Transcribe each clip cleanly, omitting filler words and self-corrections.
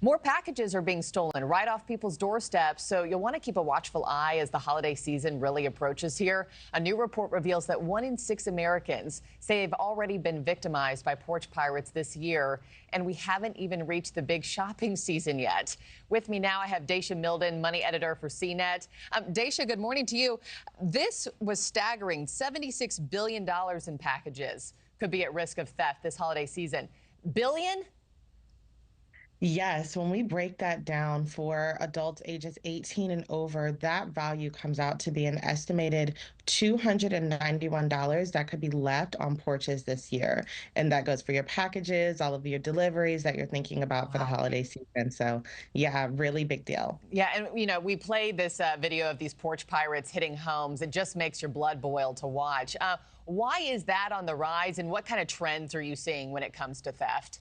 More packages are being stolen right off people's doorsteps, so you'll want to keep a watchful eye as the holiday season really approaches here. A new report reveals that 1 in 6 Americans say they've already been victimized by porch pirates this year, and we haven't even reached the big shopping season yet. With me now, I have Dashia Milden, money editor for CNet. Dashia, good morning to you. This was staggering. $76 billion in packages could be at risk of theft this holiday season. Billion? Yes, when we break that down for adults ages 18 and over, that value comes out to be an estimated $291 that could be left on porches this year. And that goes for your packages, all of your deliveries that you're thinking about for the Wow. holiday season. So, yeah, really big deal. Yeah, and we played this video of these porch pirates hitting homes. It just makes your blood boil to watch. Why is that on the rise, and what kind of trends are you seeing when it comes to theft?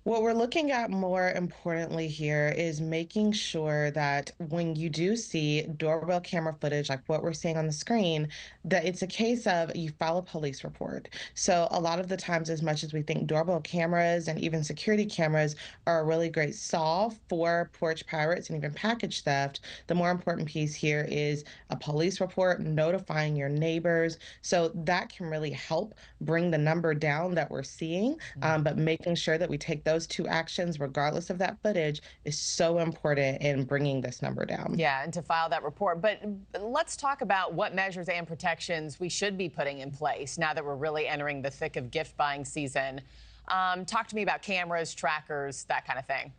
What we're looking at more importantly here is making sure that when you do see doorbell camera footage, like what we're seeing on the screen, that it's a case of you file a police report. So a lot of the times, as much as we think doorbell cameras and even security cameras are a really great solve for porch pirates and even package theft, the more important piece here is a police report, notifying your neighbors. So that can really help bring the number down that we're seeing, but making sure that we take those two actions, regardless of that footage, is so important in bringing this number down. Yeah, and to file that report. But let's talk about what measures and protections we should be putting in place now that we're really entering the thick of gift buying season. Talk to me about cameras, trackers, that kind of thing.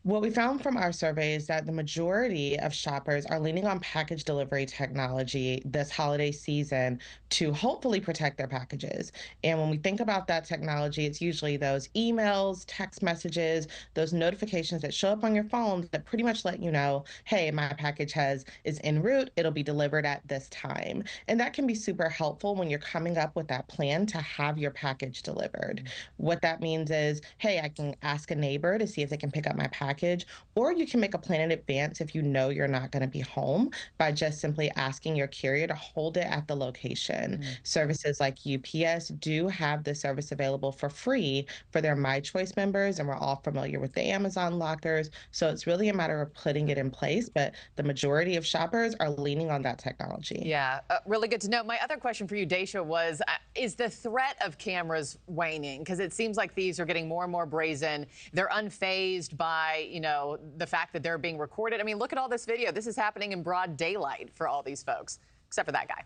What we found from our survey is that the majority of shoppers are leaning on package delivery technology this holiday season to hopefully protect their packages. And when we think about that technology, it's usually those emails, text messages, those notifications that show up on your phone that pretty much let you know, hey, my package is en route, it'll be delivered at this time. And that can be super helpful when you're coming up with that plan to have your package delivered. What that means is, hey, I can ask a neighbor to see if they can pick up my package, or you can make a plan in advance if you know you're not going to be home by just simply asking your carrier to hold it at the location. Services like UPS do have the service available for free for their My Choice members, and we're all familiar with the Amazon lockers. So it's really a matter of putting it in place, but the majority of shoppers are leaning on that technology. Yeah, really good to know. My other question for you, Dashia, was is the threat of cameras waning? Because it seems like these are getting more and more brazen. They're unfazed by, the fact that they're being recorded. I mean, look at all this video. This is happening in broad daylight for all these folks, except for that guy.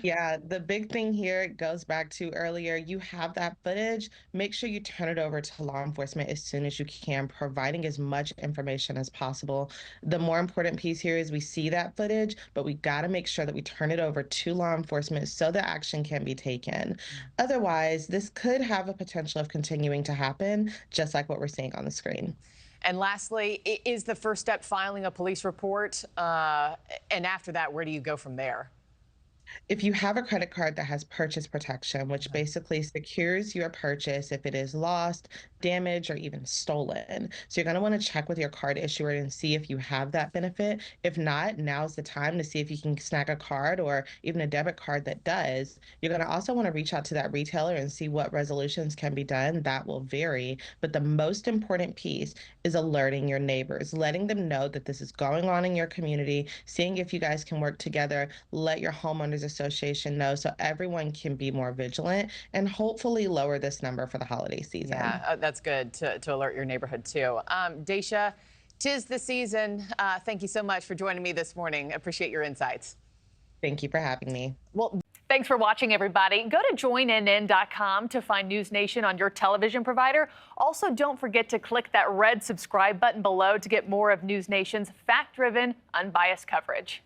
Yeah, the big thing here goes back to earlier. You have that footage. Make sure you turn it over to law enforcement as soon as you can, providing as much information as possible. The more important piece here is we see that footage, but we got to make sure that we turn it over to law enforcement so the action can be taken. Otherwise, this could have a potential of continuing to happen, just like what we're seeing on the screen. And lastly, is the first step filing a police report? And after that, where do you go from there? If you have a credit card that has purchase protection, which basically secures your purchase if it is lost, damaged, or even stolen. So you're going to want to check with your card issuer and see if you have that benefit. If not, now's the time to see if you can snag a card or even a debit card that does. You're going to also want to reach out to that retailer and see what resolutions can be done. That will vary. But the most important piece is alerting your neighbors, letting them know that this is going on in your community, seeing if you guys can work together, let your homeowners association know so everyone can be more vigilant and hopefully lower this number for the holiday season. Yeah, that's good to alert your neighborhood too. Dashia, 'tis the season. Thank you so much for joining me this morning. Appreciate your insights. Thank you for having me. Well, thanks for watching, everybody. Go to joinnn.com to find NewsNation on your television provider. Also, don't forget to click that red subscribe button below to get more of NewsNation's fact-driven, unbiased coverage.